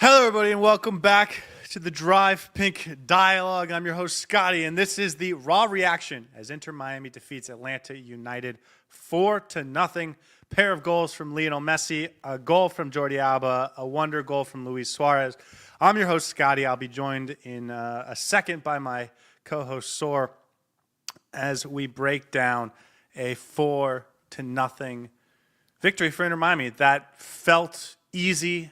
Hello, everybody, and welcome back to the Drive Pink Dialogue. I'm your host, Scotty, and this is the raw reaction as Inter Miami defeats Atlanta United 4-0. Pair of goals from Lionel Messi, a goal from Jordi Alba, a wonder goal from Luis Suarez. I'm your host, Scotty. I'll be joined in a second by my co-host, Saur, as we break down a 4-0 victory for Inter Miami that felt easy,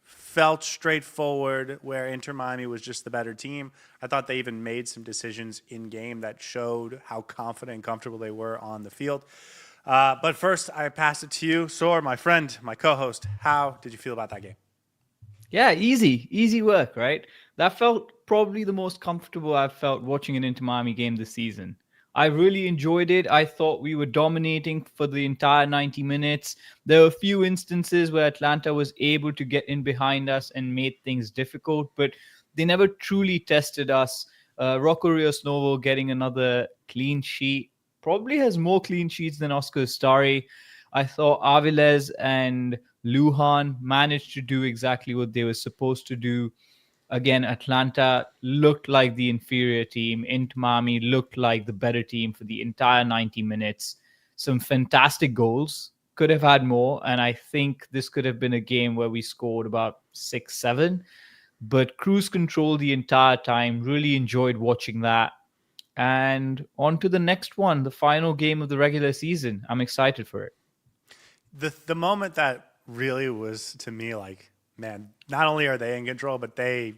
felt straightforward, where Inter Miami was just the better team. I thought they even made some decisions in game that showed how confident and comfortable they were on the field. But first, I pass it to you, Saur, my friend, my co-host. How did you feel about that game? Yeah, easy work, right? That felt probably the most comfortable I've felt watching an Inter Miami game this season. I really enjoyed it. I thought we were dominating for the entire 90 minutes. There were a few instances where Atlanta was able to get in behind us and made things difficult, but they never truly tested us. Rocco Rios Novo getting another clean sheet, probably has more clean sheets than Oscar Stari. I thought Aviles and Lujan managed to do exactly what they were supposed to do. Again, Atlanta looked like the inferior team. Inter Miami looked like the better team for the entire 90 minutes. Some fantastic goals. Could have had more. And I think this could have been a game where we scored about 6, 7. But cruise control the entire time. Really enjoyed watching that. And on to the next one, the final game of the regular season. I'm excited for it. The moment that really was, to me, like, man, not only are they in control, but they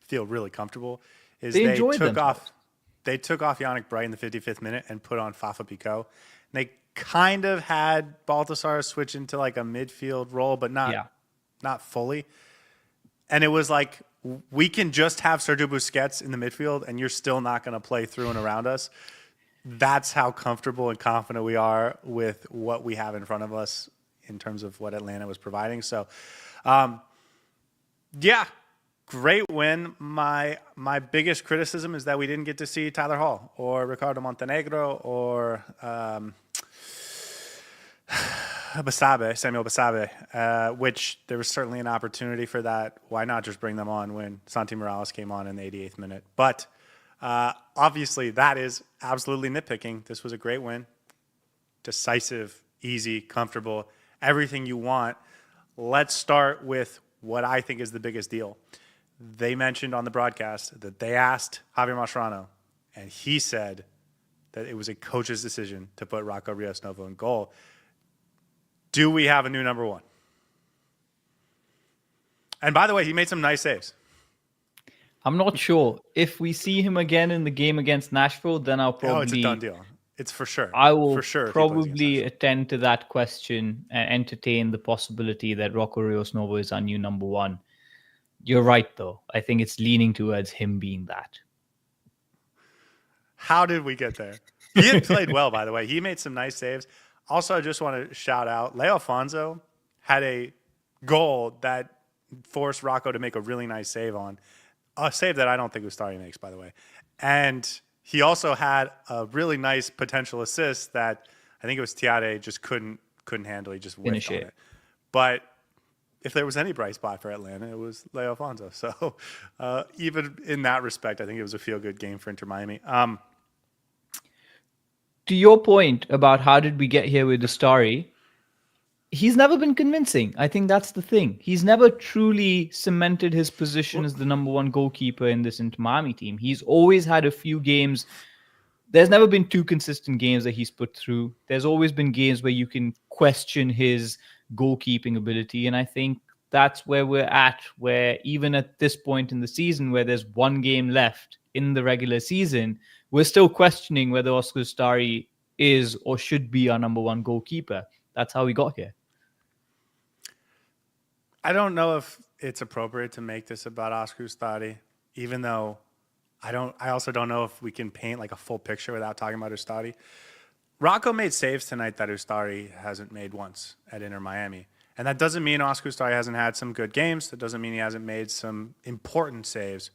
feel really comfortable, is They they enjoyed took themselves. off they took off Yannick Bright in the 55th minute and put on Fafa Picault. And they kind of had Baltasar switch into like a midfield role, but Yeah. not fully. And it was like, we can just have Sergio Busquets in the midfield and you're still not going to play through and around us. That's how comfortable and confident we are with what we have in front of us in terms of what Atlanta was providing. So, yeah, great win. My biggest criticism is that we didn't get to see Tyler Hall or Ricardo Montenegro or Samuel Basabe, which there was certainly an opportunity for that. Why not just bring them on when Santi Morales came on in the 88th minute? But obviously, that is absolutely nitpicking. This was a great win. Decisive, easy, comfortable, everything you want. Let's start with what I think is the biggest deal. They mentioned on the broadcast that they asked Javier Mascherano, and he said that it was a coach's decision to put Rocco Rios Novo in goal. Do we have a new number one? And by the way, he made some nice saves. I'm not sure. If we see him again in the game against Nashville, then I'll Oh, it's a done probably deal. It's for sure. I will For sure if he plays against probably Nashville. attend to that question and entertain the possibility that Rocco Rios Novo is our new number one. You're right, though. I think it's leaning towards him being that. How did we get there? He had played well, by the way. He made some nice saves. Also, I just want to shout out, Leo Alfonso had a goal that forced Rocco to make a really nice save on. A save that I don't think Ustari makes, by the way. And he also had a really nice potential assist that I think it was Tiade just couldn't handle. He just whiffed on it. But if there was any bright spot for Atlanta, it was Leo Alfonso. So even in that respect, I think it was a feel-good game for Inter Miami. To your point about how did we get here with the story, he's never been convincing. I think that's the thing. He's never truly cemented his position as the number one goalkeeper in this Inter Miami team. He's always had a few games. There's never been two consistent games that he's put through. There's always been games where you can question his goalkeeping ability. And I think that's where we're at, where even at this point in the season, where there's one game left in the regular season, we're still questioning whether Oscar Stari is or should be our number one goalkeeper. That's how we got here. I don't know if it's appropriate to make this about Oscar Ustadi, even though I also don't know if we can paint like a full picture without talking about Ustadi. Rocco made saves tonight that Ustari hasn't made once at Inter Miami. And that doesn't mean Oscar Ustari hasn't had some good games. That doesn't mean he hasn't made some important saves.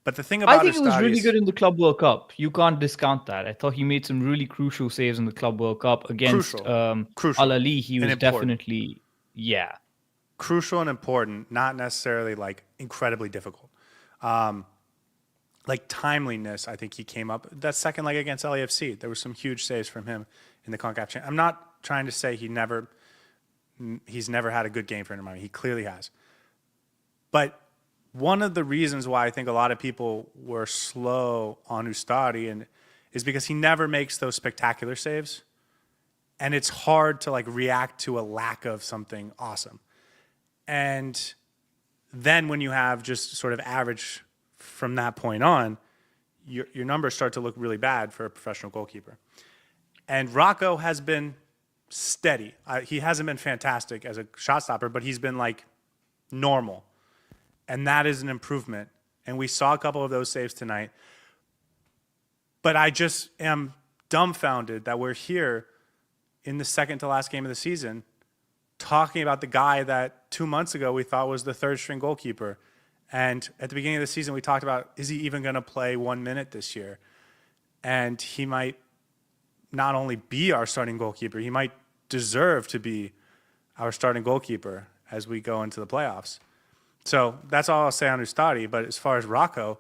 But the thing about I think it was Ustadi really is good in the Club World Cup. You can't discount that. I thought he made some really crucial saves in the Club World Cup against crucial Al Ali. He and was important. definitely, yeah. crucial and important, not necessarily like incredibly difficult. Like timeliness, I think he came up. That second leg against LAFC, there were some huge saves from him in the CONCACAF Champions. I'm not trying to say he's never had a good game for Inter Miami. He clearly has. But one of the reasons why I think a lot of people were slow on Ustari is because he never makes those spectacular saves. And it's hard to like react to a lack of something awesome. And then when you have just sort of average from that point on, your numbers start to look really bad for a professional goalkeeper. And Rocco has been steady. He hasn't been fantastic as a shot stopper, but he's been like normal. And that is an improvement. And we saw a couple of those saves tonight. But I just am dumbfounded that we're here in the second to last game of the season talking about the guy that 2 months ago we thought was the third string goalkeeper. And at the beginning of the season, we talked about, is he even going to play 1 minute this year? And he might not only be our starting goalkeeper, he might deserve to be our starting goalkeeper as we go into the playoffs. So that's all I'll say on Ustari. But as far as Rocco,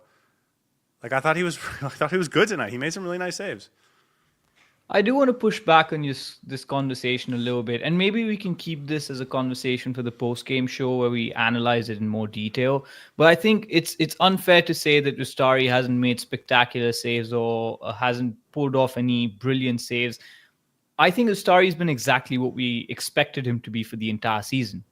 like I thought he was good tonight. He made some really nice saves. I do want to push back on this conversation a little bit, and maybe we can keep this as a conversation for the post-game show where we analyze it in more detail. But I think it's unfair to say that Ustari hasn't made spectacular saves or hasn't pulled off any brilliant saves. I think Ustari's been exactly what we expected him to be for the entire season.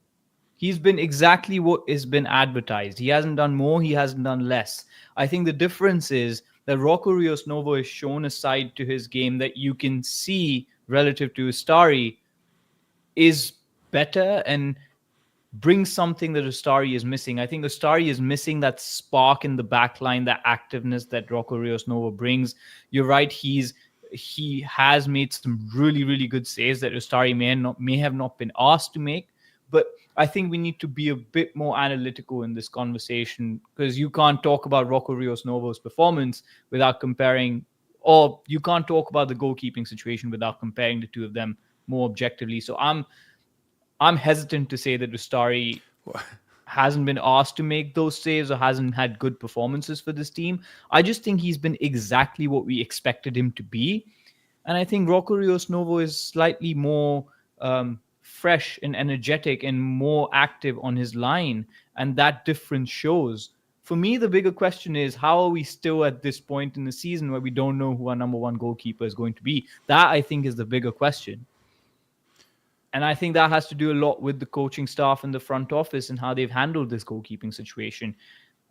He's been exactly what has been advertised. He hasn't done more, he hasn't done less. I think the difference is that Rocco Rios Novo has shown a side to his game that you can see relative to Ustari is better and brings something that Ustari is missing. I think Ustari is missing that spark in the back line, that activeness that Rocco Rios Novo brings. You're right, he has made some really, really good saves that Ustari may have not been asked to make. But I think we need to be a bit more analytical in this conversation because you can't talk about Rocco Rios Novo's performance without comparing, or you can't talk about the goalkeeping situation without comparing the two of them more objectively. So I'm hesitant to say that Ustari hasn't been asked to make those saves or hasn't had good performances for this team. I just think he's been exactly what we expected him to be. And I think Rocco Rios Novo is slightly more fresh and energetic and more active on his line, and that difference shows. For me, the bigger question is, how are we still at this point in the season where we don't know who our number one goalkeeper is going to be? That, I think, is the bigger question. And I think that has to do a lot with the coaching staff and the front office and how they've handled this goalkeeping situation.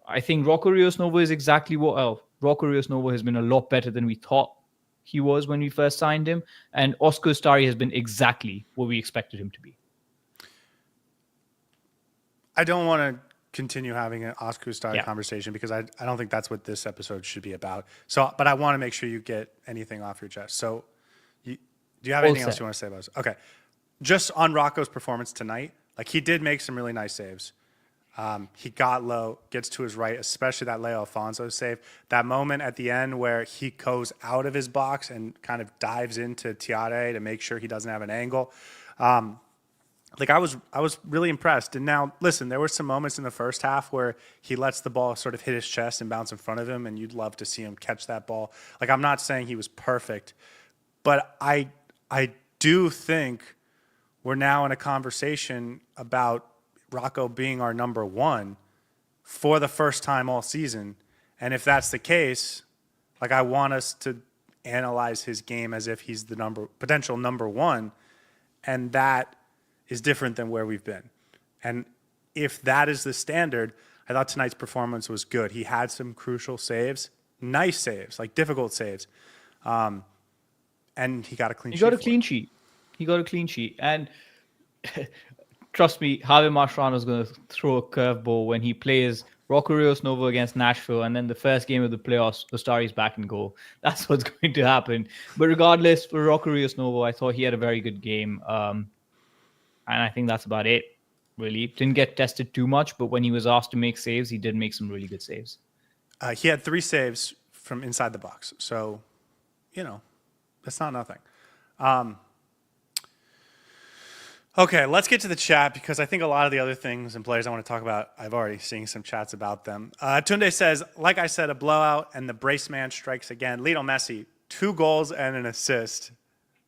I think Rocco Rios Novo is exactly what Rocco Rios Novo has been a lot better than we thought he was when we first signed him, and Oscar Ustari has been exactly what we expected him to be. I don't want to continue having an Oscar Ustari conversation because I don't think that's what this episode should be about. So, but I want to make sure you get anything off your chest. So, do you have anything else you want to say about this? Okay, just on Rocco's performance tonight, like he did make some really nice saves. He got low, gets to his right, especially that Leo Alfonso save. That moment at the end where he goes out of his box and kind of dives into Tiare to make sure he doesn't have an angle. Like I was really impressed. And now, listen, there were some moments in the first half where he lets the ball sort of hit his chest and bounce in front of him, and you'd love to see him catch that ball. Like I'm not saying he was perfect, but I do think we're now in a conversation about Rocco being our number one for the first time all season. And if that's the case, like I want us to analyze his game as if he's the potential number one. And that is different than where we've been. And if that is the standard, I thought tonight's performance was good. He had some crucial saves, nice saves, like difficult saves. And he got a clean sheet. He got a clean sheet. And trust me, Javier Mascherano is going to throw a curveball when he plays Rocco Rios Novo against Nashville, and then the first game of the playoffs, Ustari's back in goal. That's what's going to happen. But regardless, for Rocco Rios Novo, I thought he had a very good game. And I think that's about it, really. Didn't get tested too much, but when he was asked to make saves, he did make some really good saves. He had 3 saves from inside the box. So, that's not nothing. Okay, let's get to the chat because I think a lot of the other things and players I want to talk about, I've already seen some chats about them. Tunde says, like I said, a blowout and the brace man strikes again. Lionel Messi, 2 goals and an assist,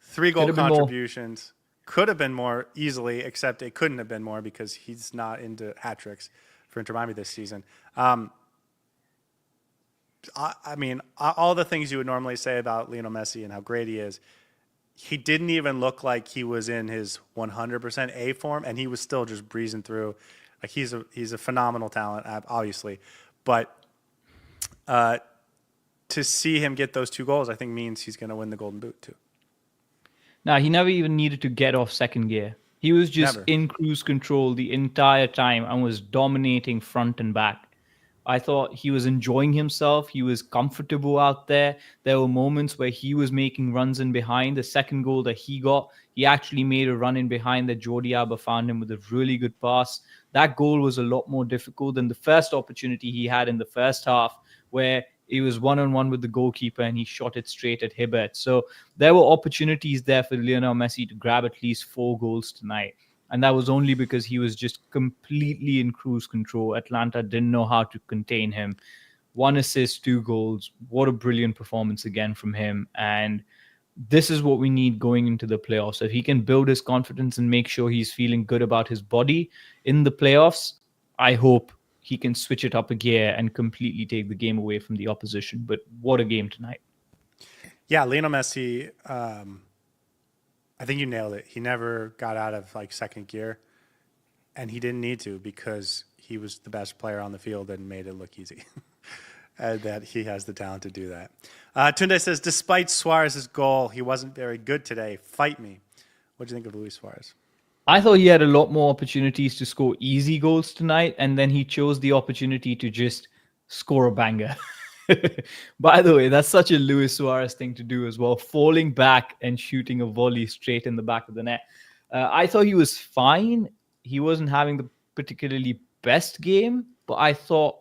3 Could goal have been more. contributions. Could have been more easily, except it couldn't have been more because he's not into hat tricks for Inter Miami this season. I mean, all the things you would normally say about Lionel Messi and how great he is, he didn't even look like he was in his 100% A form, and he was still just breezing through. Like he's a phenomenal talent, obviously, but to see him get those 2 goals, I think means he's going to win the Golden Boot too. Now, he never even needed to get off second gear. He was just Never. in cruise control the entire time and was dominating front and back. I thought he was enjoying himself. He was comfortable out there. There were moments where he was making runs in behind. The second goal that he got, he actually made a run in behind that Jordi Alba found him with a really good pass. That goal was a lot more difficult than the first opportunity he had in the first half, where he was one-on-one with the goalkeeper and he shot it straight at Hibbert. So there were opportunities there for Lionel Messi to grab at least 4 goals tonight. And that was only because he was just completely in cruise control. Atlanta didn't know how to contain him. 1 assist, 2 goals. What a brilliant performance again from him. And this is what we need going into the playoffs. If he can build his confidence and make sure he's feeling good about his body in the playoffs, I hope he can switch it up a gear and completely take the game away from the opposition. But what a game tonight. Yeah, Lionel Messi, I think you nailed it. He never got out of like second gear, and he didn't need to because he was the best player on the field and made it look easy. And that he has the talent to do that. Tunde says, despite Suarez's goal, he wasn't very good today. Fight me. What do you think of Luis Suarez? I thought he had a lot more opportunities to score easy goals tonight, and then he chose the opportunity to just score a banger. By the way, that's such a Luis Suarez thing to do as well, falling back and shooting a volley straight in the back of the net. I thought he was fine. He wasn't having the particularly best game, but I thought,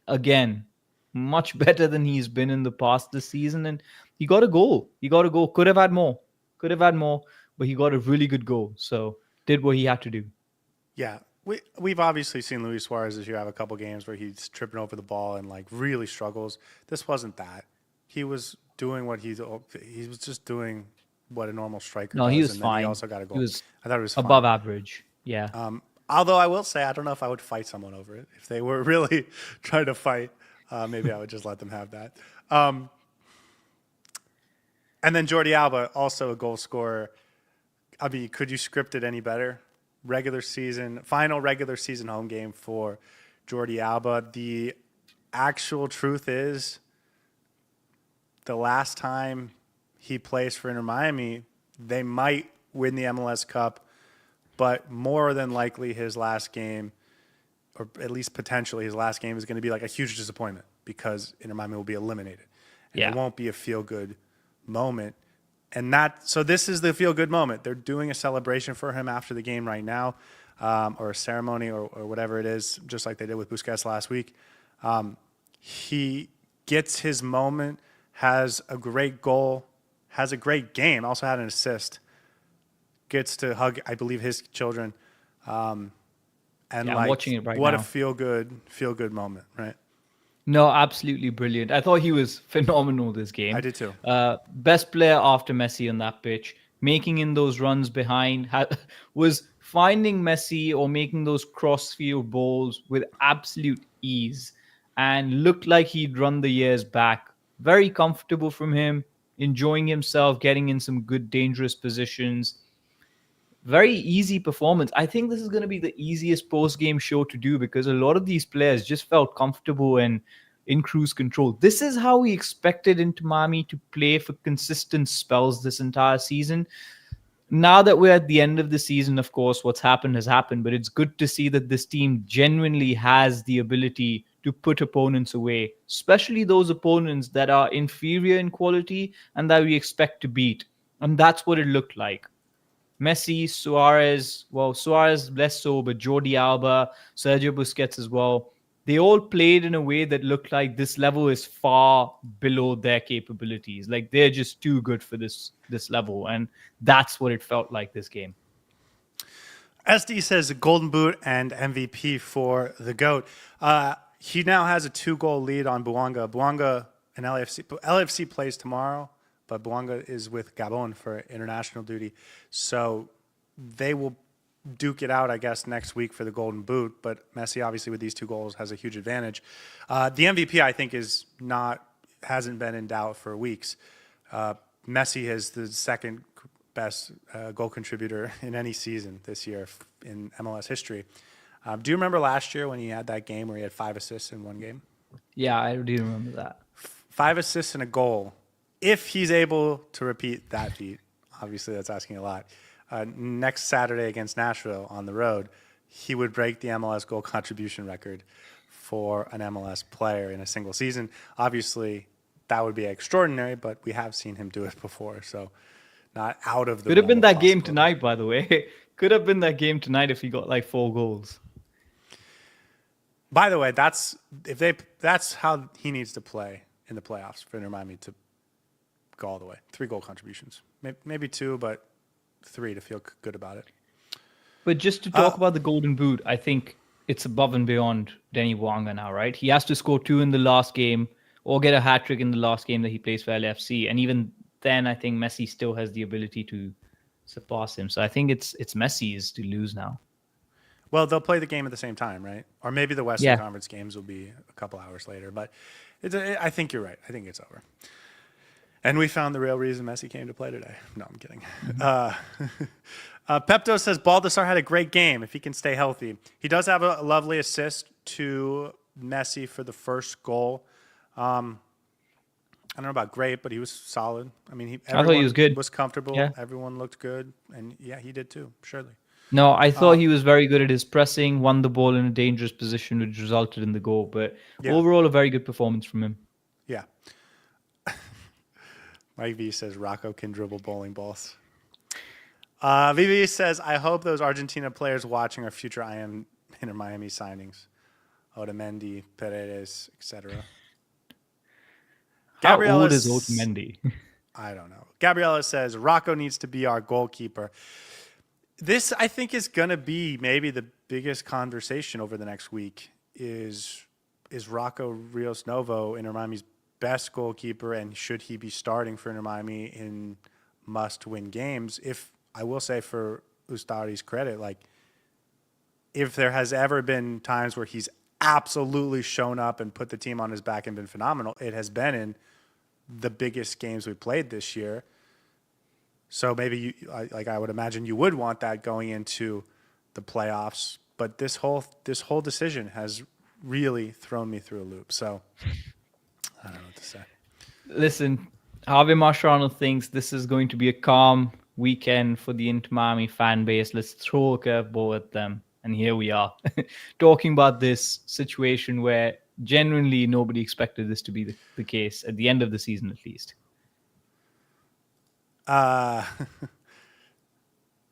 again, much better than he's been in the past this season. And he got a goal. He got a goal. Could have had more. Could have had more, but he got a really good goal. So did what he had to do. Yeah, we've obviously seen Luis Suarez this year have a couple games where he's tripping over the ball and like really struggles. This wasn't that. He was doing what he was just doing what a normal striker No, does. he was and fine. Then he also got a goal. He was I thought it was above fine. average. Yeah. Although I will say, I don't know if I would fight someone over it. If they were really trying to fight, maybe I would just let them have that. And then Jordi Alba, also a goal scorer. I mean, could you script it any better? Final regular season home game for Jordi Alba. The actual truth is, the last time he plays for Inter Miami, they might win the MLS Cup, but more than likely his last game, or at least potentially his last game, is going to be like a huge disappointment because Inter Miami will be eliminated. And Yeah. it won't be a feel-good moment. So this is the feel-good moment. They're doing a celebration for him after the game right now, or a ceremony or whatever it is, just like they did with Busquets last week. He gets his moment, has a great goal, has a great game, also had an assist, gets to hug, I believe, his children. And Yeah, I'm watching it right what now. a feel-good moment, right? No, absolutely brilliant. I thought he was phenomenal this game. I did too. Best player after Messi on that pitch, making in those runs behind, was finding Messi or making those cross-field balls with absolute ease and looked like he'd run the years back. Very comfortable from him, enjoying himself, getting in some good dangerous positions. Very easy performance. I think this is going to be the easiest post-game show to do because a lot of these players just felt comfortable and in cruise control. This is how we expected Inter Miami to play for consistent spells this entire season. Now that we're at the end of the season, of course, what's happened has happened, but it's good to see that this team genuinely has the ability to put opponents away, especially those opponents that are inferior in quality and that we expect to beat. And that's what it looked like. Messi, Suarez, well, Suarez less so, but Jordi Alba, Sergio Busquets as well. They all played in a way that looked like this level is far below their capabilities. Like they're just too good for this level, and that's what it felt like this game. SD says Golden Boot and MVP for the GOAT. He now has a 2-goal lead on Bouanga. Bouanga and LAFC. LAFC plays tomorrow, but Bouanga is with Gabon for international duty. So they will duke it out, I guess, next week for the Golden Boot. But Messi, obviously, with these 2 goals, has a huge advantage. The MVP, I think, hasn't been in doubt for weeks. Messi is the second best goal contributor in any season this year in MLS history. Do you remember last year when he had that game where he had 5 assists in one game? Yeah, I do remember that. 5 assists and a goal. If he's able to repeat that feat, obviously that's asking a lot. Next Saturday against Nashville on the road, he would break the MLS goal contribution record for an MLS player in a single season. Obviously, that would be extraordinary, but we have seen him do it before, so not out of the. Could have been that game tonight, by the way. Could have been that game tonight if he got like 4 goals. By the way, that's how he needs to play in the playoffs for Inter Miami to go all the way. 3 goal contributions, maybe 2, but 3 to feel good about it. But just to talk about the Golden Boot, I think it's above and beyond Denny Bouanga now, right? He has to score 2 in the last game or get a hat-trick in the last game that he plays for LAFC. And even then, I think Messi still has the ability to surpass him. So I think it's Messi's to lose now. Well, they'll play the game at the same time, right? Or maybe the Western Conference games will be a couple hours later. But I think you're right. I think it's over. And we found the real reason Messi came to play today. No, I'm kidding. Pepto says Baldassar had a great game if he can stay healthy. He does have a lovely assist to Messi for the first goal. I don't know about great, but he was solid. I mean, I thought he was good. Was comfortable. Yeah. Everyone looked good. And yeah, he did too, surely. No, I thought he was very good at his pressing, won the ball in a dangerous position, which resulted in the goal. But overall, a very good performance from him. Yeah. Mike V says Rocco can dribble bowling balls. VV says, I hope those Argentina players watching are future Inter Miami signings. Otamendi, Paredes, etc. How old is Otamendi? I don't know. Gabriella says, Rocco needs to be our goalkeeper. This, I think, is going to be maybe the biggest conversation over the next week is Rocco Rios Novo Inter Miami's best goalkeeper, and should he be starting for Inter Miami in must-win games? If I will say, for Ustari's credit, like, if there has ever been times where he's absolutely shown up and put the team on his back and been phenomenal, it has been in the biggest games we played this year. So maybe I would imagine you would want that going into the playoffs, but this whole decision has really thrown me through a loop. So I don't know what to say. Listen, Javier Mascherano thinks this is going to be a calm weekend for the Inter Miami fan base. Let's throw a curveball at them. And here we are talking about this situation where genuinely nobody expected this to be the case at the end of the season, at least.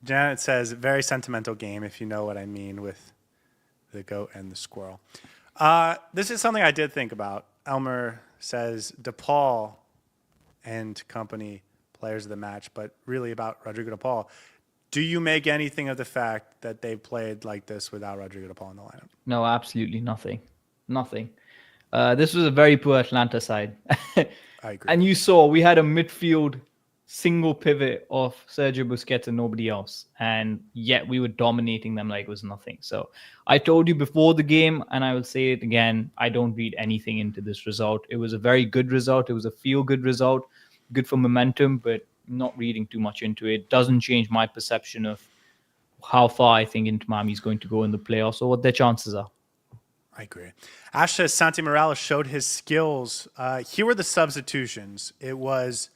Janet says, very sentimental game, if you know what I mean, with the goat and the squirrel. This is something I did think about. Elmer says DePaul and company players of the match, but really about Rodrigo DePaul. Do you make anything of the fact that they played like this without Rodrigo DePaul in the lineup? No, absolutely nothing. Nothing. This was a very poor Atlanta side. I agree. And you saw we had a midfield single pivot of Sergio Busquets and nobody else. And yet we were dominating them like it was nothing. So I told you before the game, and I will say it again, I don't read anything into this result. It was a very good result. It was a feel-good result, good for momentum, but not reading too much into it. Doesn't change my perception of how far I think Inter Miami is going to go in the playoffs or what their chances are. I agree. Ash says Santi Morales showed his skills. Here were the substitutions. It was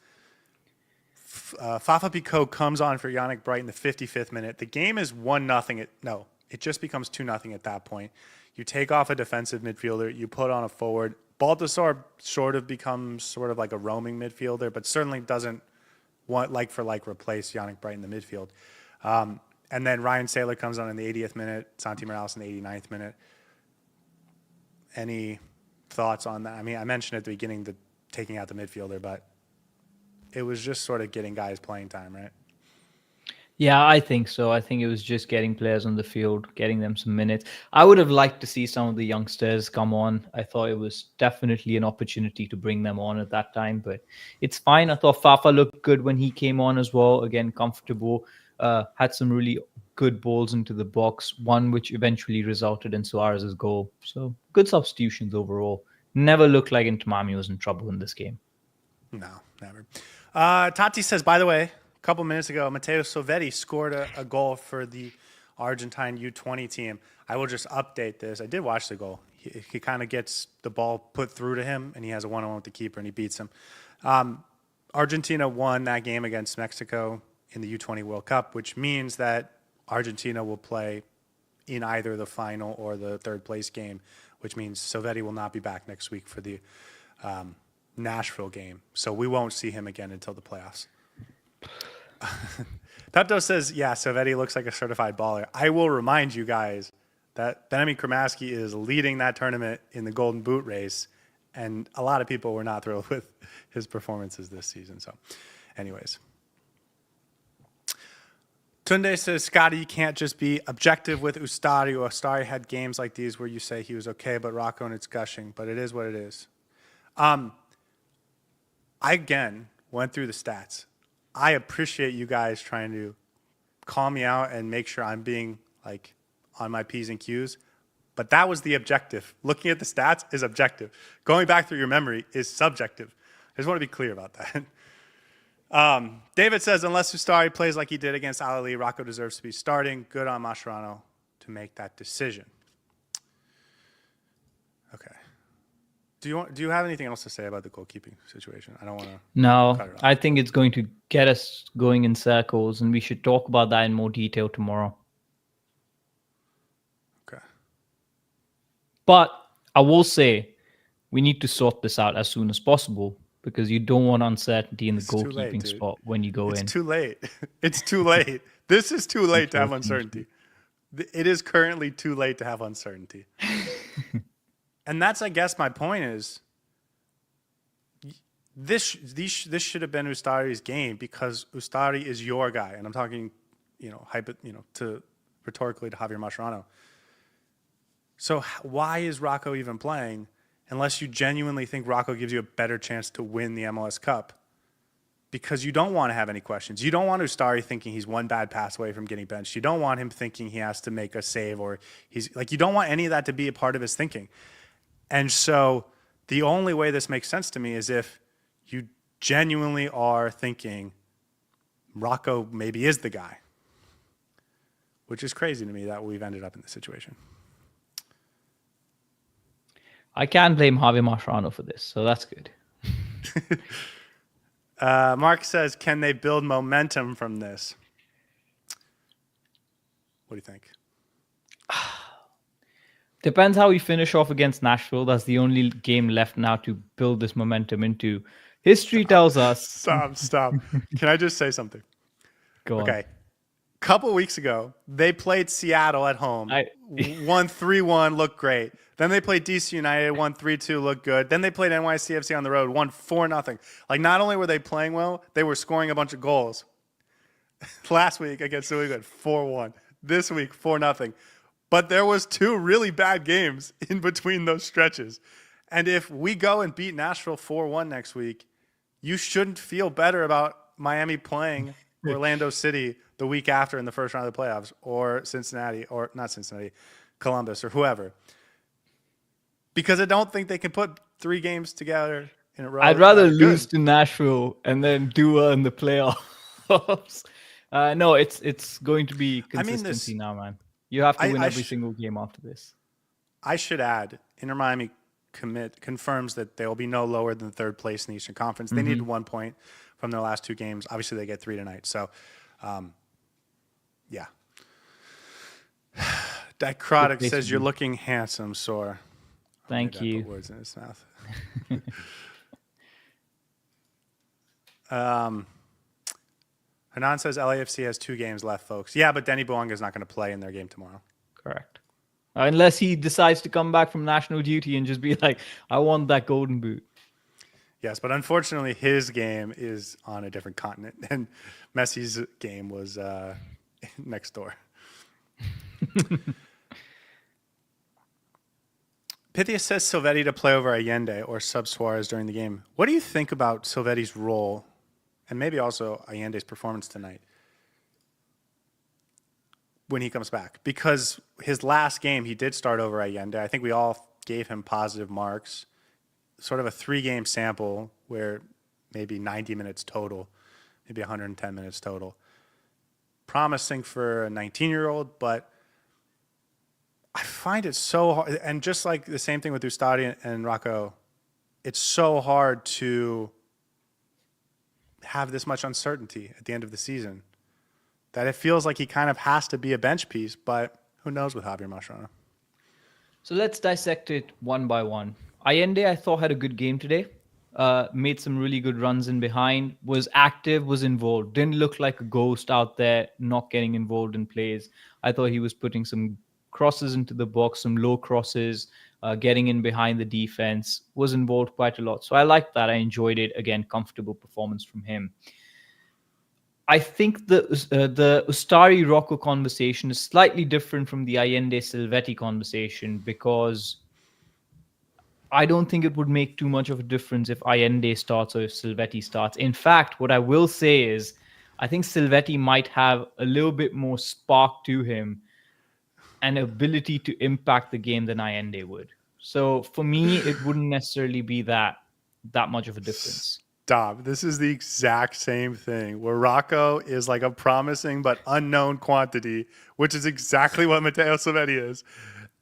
Fafa Picault comes on for Yannick Bright in the 55th minute. The game is 1-0. It just becomes 2-0 at that point. You take off a defensive midfielder. You put on a forward. Baldassar sort of becomes sort of like a roaming midfielder, but certainly doesn't want like for like replace Yannick Bright in the midfield. And then Ryan Saylor comes on in the 80th minute, Santi Morales in the 89th minute. Any thoughts on that? I mean, I mentioned at the beginning the taking out the midfielder, but it was just sort of getting guys playing time, right? Yeah, I think so. I think it was just getting players on the field, getting them some minutes. I would have liked to see some of the youngsters come on. I thought it was definitely an opportunity to bring them on at that time, but it's fine. I thought Fafa looked good when he came on as well. Again, comfortable. Had some really good balls into the box, one which eventually resulted in Suarez's goal. So good substitutions overall. Never looked like Inter Miami was in trouble in this game. No, never. Tati says, by the way, a couple minutes ago, Matteo Sovetti scored a goal for the Argentine U20 team. I will just update this. I did watch the goal. He kind of gets the ball put through to him, and he has a one-on-one with the keeper, and he beats him. Argentina won that game against Mexico in the U20 World Cup, which means that Argentina will play in either the final or the third place game, which means Sovetti will not be back next week for the Nashville game. So we won't see him again until the playoffs. Pepto says, yeah, Sovetti looks like a certified baller. I will remind you guys that Benjamin Kramaski is leading that tournament in the Golden Boot race, and a lot of people were not thrilled with his performances this season. So anyways. Tunde says, Scotty, you can't just be objective with Ustari. Ustari had games like these where you say he was okay, but Rocco and it's gushing. But it is what it is. I, again, went through the stats. I appreciate you guys trying to call me out and make sure I'm being, like, on my P's and Q's. But that was the objective. Looking at the stats is objective. Going back through your memory is subjective. I just want to be clear about that. David says, unless Ustari plays like he did against Ali, Rocco deserves to be starting. Good on Mascherano to make that decision. Okay. Do you have anything else to say about the goalkeeping situation? I don't want to. No, I think it's going to get us going in circles, and we should talk about that in more detail tomorrow. Okay. But I will say we need to sort this out as soon as possible, because you don't want uncertainty in the goalkeeping spot when you go in. It's too late. It's too late. This is too late to have uncertainty. It is currently too late to have uncertainty. And that's, I guess, my point is this should have been Ustari's game, because Ustari is your guy. And I'm talking, to rhetorically to Javier Mascherano. So why is Rocco even playing unless you genuinely think Rocco gives you a better chance to win the MLS Cup? Because you don't want to have any questions. You don't want Ustari thinking he's one bad pass away from getting benched. You don't want him thinking he has to make a save, or you don't want any of that to be a part of his thinking. And so the only way this makes sense to me is if you genuinely are thinking Rocco maybe is the guy, which is crazy to me that we've ended up in this situation. I can't blame Javier Mascherano for this, so that's good. Mark says, can they build momentum from this? What do you think? Depends how we finish off against Nashville. That's the only game left now to build this momentum into. History tells us... Stop. Can I just say something? Go on. Okay. A couple weeks ago, they played Seattle at home. Won 3-1, looked great. Then they played DC United, won 3-2, looked good. Then they played NYCFC on the road, won 4-0. Like, not only were they playing well, they were scoring a bunch of goals. Last week against New England, 4-1. This week, 4-0. But there was 2 really bad games in between those stretches. And if we go and beat Nashville 4-1 next week, you shouldn't feel better about Miami playing Orlando City the week after in the first round of the playoffs, or Cincinnati, or not Cincinnati, Columbus, or whoever. Because I don't think they can put 3 games together in a row. I'd rather lose to Nashville and then do well in the playoffs. No, it's going to be consistency now, man. You have to win every single game after this. I should add, Inter Miami confirms that they will be no lower than third place in the Eastern Conference. They needed 1 point from their last 2 games. Obviously, they get 3 tonight. So, yeah. Dicrotic says, you're looking handsome, Saur. Thank you. Put words in his mouth. Hernan says LAFC has 2 games left, folks. Yeah, but Denny Boanga is not going to play in their game tomorrow. Correct. Unless he decides to come back from national duty and just be like, I want that golden boot. Yes, but unfortunately, his game is on a different continent, and Messi's game was next door. Pythia says Silvetti to play over Allende or sub Suarez during the game. What do you think about Silvetti's role, and maybe also Allende's performance tonight when he comes back? Because his last game, he did start over Allende. I think we all gave him positive marks. Sort of a 3-game sample where maybe 90 minutes total, maybe 110 minutes total. Promising for a 19-year-old, but I find it so hard. And just like the same thing with Ustadi and Rocco, it's so hard to have this much uncertainty at the end of the season that it feels like he kind of has to be a bench piece, but who knows with Javier Mascherano. So let's dissect it one by one. Allende, I thought, had a good game today. Made some really good runs in behind, was active, was involved, didn't look like a ghost out there, not getting involved in plays. I thought he was putting some crosses into the box, some low crosses, getting in behind the defense, was involved quite a lot. So I liked that. I enjoyed it. Again, comfortable performance from him. I think the Ustari Rocco conversation is slightly different from the Allende Silvetti conversation because I don't think it would make too much of a difference if Allende starts or if Silvetti starts. In fact, what I will say is I think Silvetti might have a little bit more spark to him and ability to impact the game than Allende would. So for me, it wouldn't necessarily be that much of a difference. Stop. This is the exact same thing where Rocco is like a promising but unknown quantity, which is exactly what Matteo Silvetti is.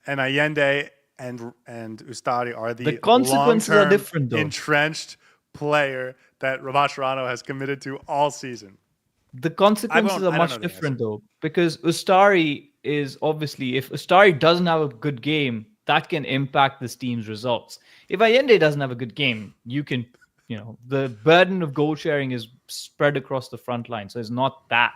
And Allende and Ustadi are the consequences are different, though. Entrenched player that Mascherano has committed to all season. The consequences are much different, though, because Ustari is obviously, if Ustari doesn't have a good game, that can impact this team's results. If Allende doesn't have a good game, the burden of goal sharing is spread across the front line. So it's not that,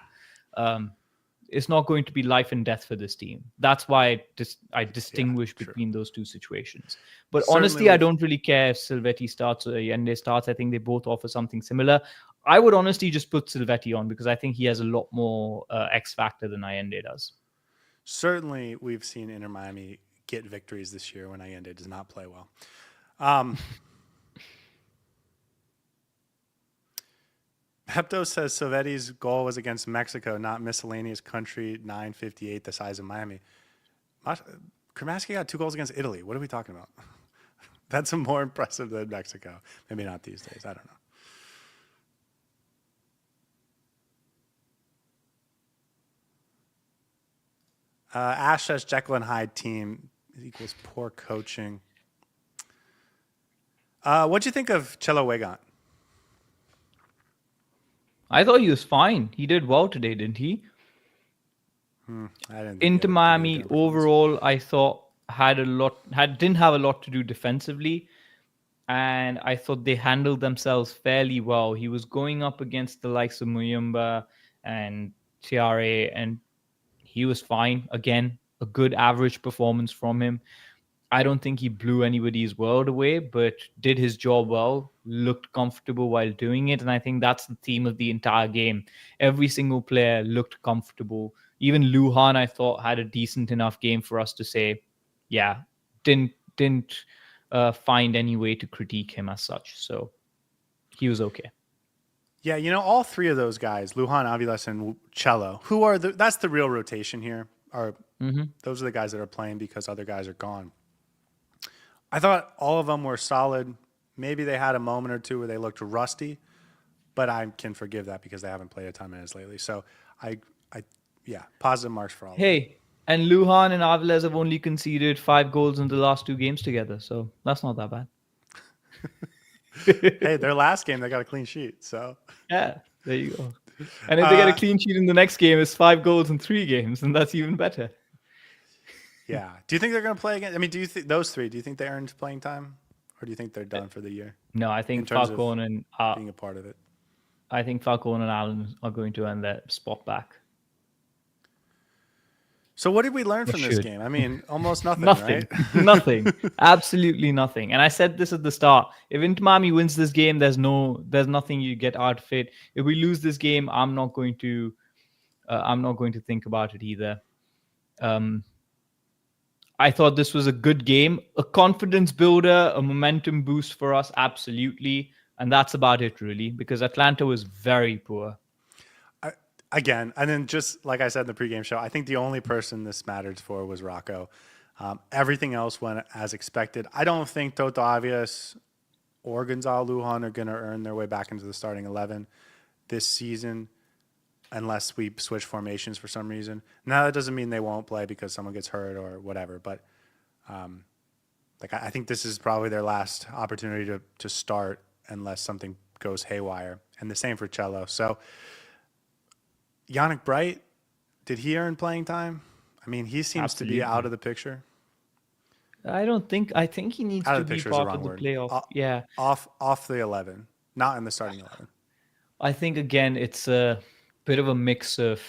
it's not going to be life and death for this team. That's why I distinguish between those two situations. But certainly, honestly, I don't really care if Silvetti starts or Allende starts. I think they both offer something similar. I would honestly just put Silvetti on because I think he has a lot more X factor than Allende does. Certainly, we've seen Inter Miami get victories this year when Allende does not play well. Hepto says Silvetti's goal was against Mexico, not miscellaneous country 958 the size of Miami. Kramaski got 2 goals against Italy. What are we talking about? That's more impressive than Mexico. Maybe not these days. I don't know. Ash says Jekyll and Hyde team equals poor coaching. What'd you think of Chelo Weigand? I thought he was fine. He did well today, didn't he? Inter Miami overall, I thought didn't have a lot to do defensively, and I thought they handled themselves fairly well. He was going up against the likes of Muyumba and Tiare, and he was fine. Again, a good average performance from him. I don't think he blew anybody's world away, but did his job well, looked comfortable while doing it. And I think that's the theme of the entire game. Every single player looked comfortable. Even Lujan, I thought, had a decent enough game for us to say, yeah, didn't find any way to critique him as such. So he was okay. Yeah, all 3 of those guys, Lujan, Aviles, and Cello, who are that's the real rotation here. Those are the guys that are playing because other guys are gone. I thought all of them were solid. Maybe they had a moment or two where they looked rusty, but I can forgive that because they haven't played a ton of minutes lately. So positive marks for all of them. Hey, and Lujan and Aviles have only conceded 5 goals in the last 2 games together, so that's not that bad. Hey, their last game, they got a clean sheet, so. Yeah, there you go. And if they get a clean sheet in the next game, it's 5 goals in 3 games, and that's even better. Yeah. Do you think they're going to play again? I mean, do you think those 3? Do you think they earned playing time, or do you think they're done for the year? No, I think Falcone and being a part of it. I think Falcone and Allen are going to earn their spot back. So what did we learn Or from this should. game? I mean, almost nothing, right? Nothing. Nothing. Absolutely nothing. And I said this at the start. If Inter Miami wins this game, there's nothing you get out of it. If we lose this game, I'm not going to think about it either. Um, I thought this was a good game, a confidence builder, a momentum boost for us, absolutely. And that's about it, really, because Atlanta was very poor. Again, and then just like I said in the pregame show, I think the only person this mattered for was Rocco. Everything else went as expected. I don't think Toto Avias or Gonzalo Lujan are going to earn their way back into the starting 11 this season unless we switch formations for some reason. Now, that doesn't mean they won't play because someone gets hurt or whatever, but I think this is probably their last opportunity to start unless something goes haywire. And the same for Cello. So Yannick Bright, did he earn playing time? I mean, he seems to be out of the picture. I think he needs Out to of the be picture is the part wrong of the word. playoff. Yeah. Off the 11, not in the starting 11. I think again it's a bit of a mix of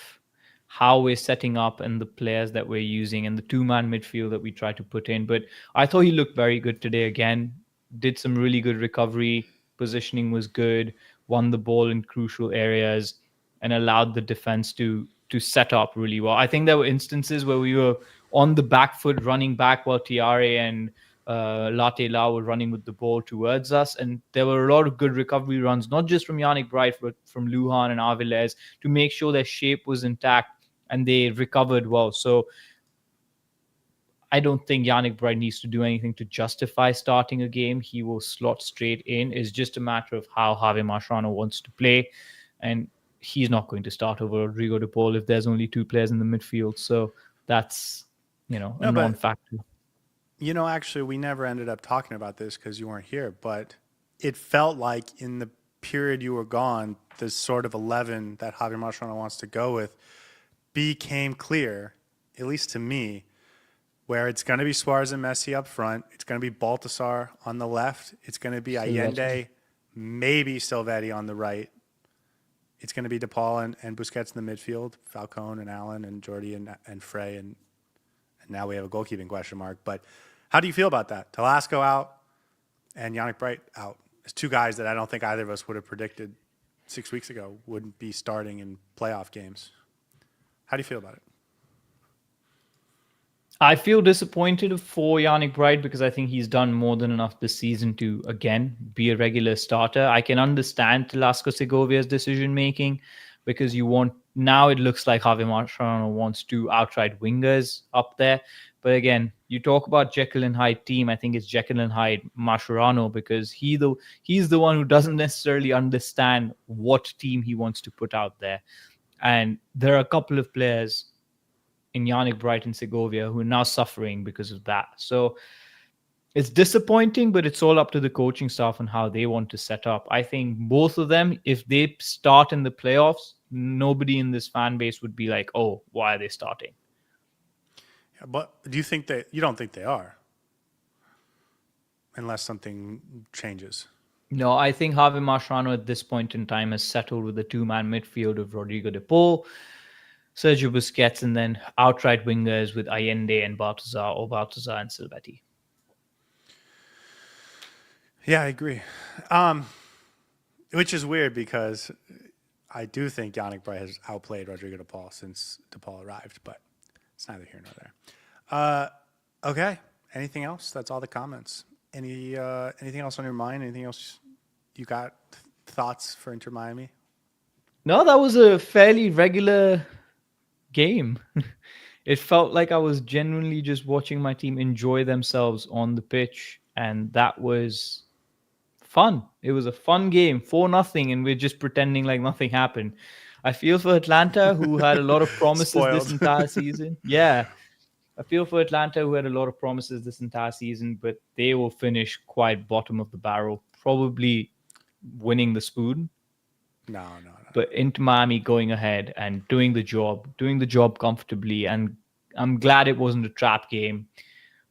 how we're setting up and the players that we're using and the two-man midfield that we try to put in. But I thought he looked very good today again. Did some really good recovery. Positioning was good. Won the ball in crucial areas and allowed the defense to set up really well. I think there were instances where we were on the back foot running back while Tiare and Latte Lau were running with the ball towards us. And there were a lot of good recovery runs, not just from Yannick Bright, but from Lujan and Aviles to make sure their shape was intact and they recovered well. So I don't think Yannick Bright needs to do anything to justify starting a game. He will slot straight in. It's just a matter of how Javi Mascherano wants to play. And he's not going to start over Rodrigo de Paul if there's only two players in the midfield. So that's, a non-factor. Actually, we never ended up talking about this because you weren't here, but it felt like in the period you were gone, the sort of 11 that Javier Mascherano wants to go with became clear, at least to me, where it's going to be Suarez and Messi up front. It's going to be Baltasar on the left. It's going to be Allende, maybe Silvetti on the right. It's going to be DePaul and Busquets in the midfield, Falcone and Allen and Jordi and Frey, and now we have a goalkeeping question mark. But how do you feel about that? Telasco out and Yannick Bright out. It's two guys that I don't think either of us would have predicted 6 weeks ago wouldn't be starting in playoff games. How do you feel about it? I feel disappointed for Yannick Bright because I think he's done more than enough this season to, again, be a regular starter. I can understand Telasco Segovia's decision-making because now it looks like Javi Mascherano wants two outright wingers up there. But again, you talk about Jekyll and Hyde team. I think it's Jekyll and Hyde Mascherano because he's the one who doesn't necessarily understand what team he wants to put out there. And there are a couple of players in Yannick Bright and Segovia who are now suffering because of that. So it's disappointing, but it's all up to the coaching staff and how they want to set up. I think both of them, if they start in the playoffs, nobody in this fan base would be like, oh, why are they starting? Yeah, but you don't think they are? Unless something changes. No, I think Javi Mascherano at this point in time has settled with the two-man midfield of Rodrigo de Paul, Sergio Busquets, and then outright wingers with Allende and Baltazar and Silvetti. Yeah, I agree. Which is weird because I do think Yannick Bright has outplayed Rodrigo de Paul since de Paul arrived, but it's neither here nor there. Okay. Anything else? That's all the comments. Anything else on your mind? Anything else you got thoughts for Inter Miami? No, that was a fairly regular game. It felt like I was genuinely just watching my team enjoy themselves on the pitch, and that was fun. It was a fun game, 4-0, and we're just pretending like nothing happened. I feel for Atlanta, who had a lot of promises this entire season. Yeah, I feel for Atlanta, who had a lot of promises this entire season, but they will finish quite bottom of the barrel, probably winning the spoon. No. But Inter Miami going ahead and doing the job comfortably. And I'm glad it wasn't a trap game.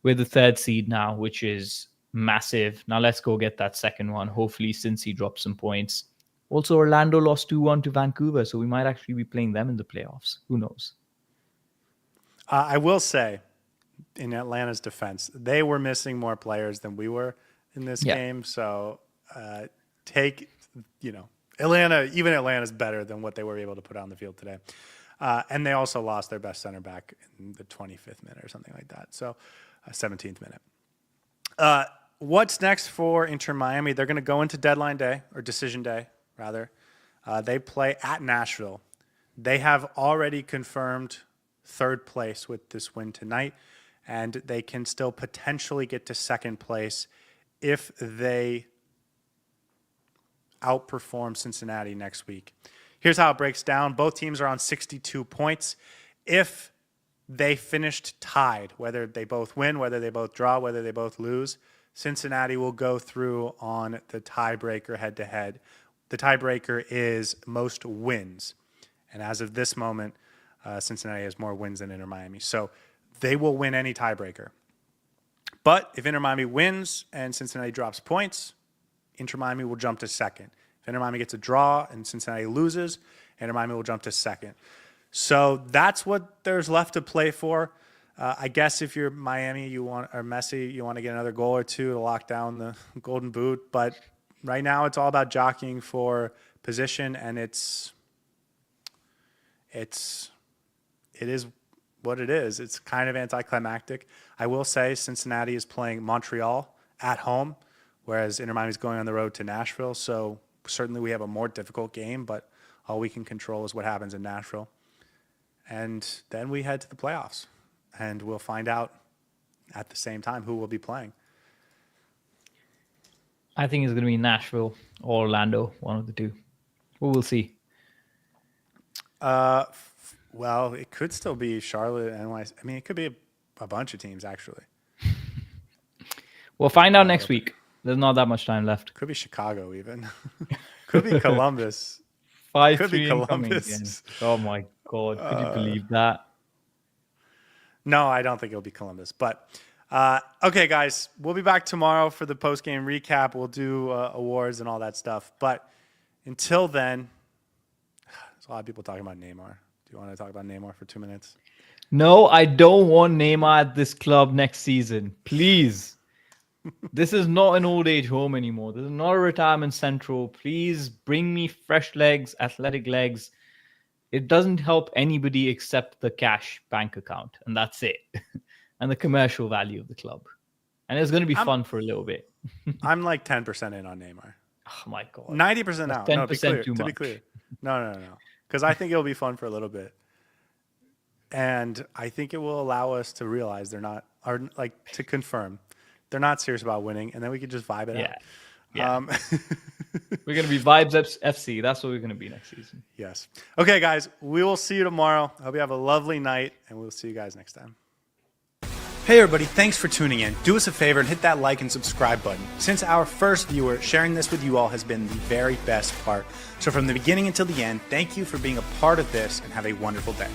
We're the third seed now, which is massive. Now let's go get that second one. Hopefully, since he dropped some points. Also, Orlando lost 2-1 to Vancouver, so we might actually be playing them in the playoffs. Who knows? I will say, in Atlanta's defense, they were missing more players than we were in this game. So even Atlanta's better than what they were able to put on the field today. And they also lost their best center back in the 25th minute or something like that. So 17th minute. What's next for Inter Miami? They're going to go into deadline day, or decision day, rather. They play at Nashville. They have already confirmed third place with this win tonight, and they can still potentially get to second place if they outperform Cincinnati next week. Here's how it breaks down. Both teams are on 62 points. If they finished tied, whether they both win, whether they both draw, whether they both lose, Cincinnati will go through on the tiebreaker head-to-head. The tiebreaker is most wins. And as of this moment, Cincinnati has more wins than Inter Miami. So they will win any tiebreaker. But if Inter Miami wins and Cincinnati drops points, Inter Miami will jump to second. If Inter Miami gets a draw and Cincinnati loses, Inter Miami will jump to second. So that's what there's left to play for. I guess if you're Miami, or Messi, you want to get another goal or two to lock down the Golden Boot. But right now, it's all about jockeying for position, and it is what it is. It's kind of anticlimactic. I will say Cincinnati is playing Montreal at home, whereas Inter Miami is going on the road to Nashville. So certainly we have a more difficult game, but all we can control is what happens in Nashville. And then we head to the playoffs, and we'll find out at the same time who will be playing. I think it's going to be Nashville or Orlando, one of the two. We will see. Well, it could still be Charlotte, NYC. I mean, it could be a bunch of teams, actually. We'll find out next week. There's not that much time left. Could be Chicago, even. Could be Columbus. 5-3 could be Columbus. Oh, my God. Could you believe that? No, I don't think it'll be Columbus. But, okay, guys, we'll be back tomorrow for the post-game recap. We'll do awards and all that stuff. But until then, there's a lot of people talking about Neymar. Do you want to talk about Neymar for 2 minutes? No, I don't want Neymar at this club next season. Please. This is not an old age home anymore. This is not a retirement central. Please bring me fresh legs, athletic legs. It doesn't help anybody except the cash bank account. And that's it. And the commercial value of the club. And it's going to be fun for a little bit. I'm like 10% in on Neymar. Oh, my God. 90% out. 10% No, too much. To be clear. No. Because I think it'll be fun for a little bit. And I think it will allow us to realize to confirm they're not serious about winning. And then we can just vibe it out. Yeah. We're going to be Vibes FC. That's what we're going to be next season. Yes. Okay, guys, we will see you tomorrow. I hope you have a lovely night, and we'll see you guys next time. Hey, everybody. Thanks for tuning in. Do us a favor and hit that like and subscribe button. Since our first viewer, sharing this with you all has been the very best part. So from the beginning until the end, thank you for being a part of this, and have a wonderful day.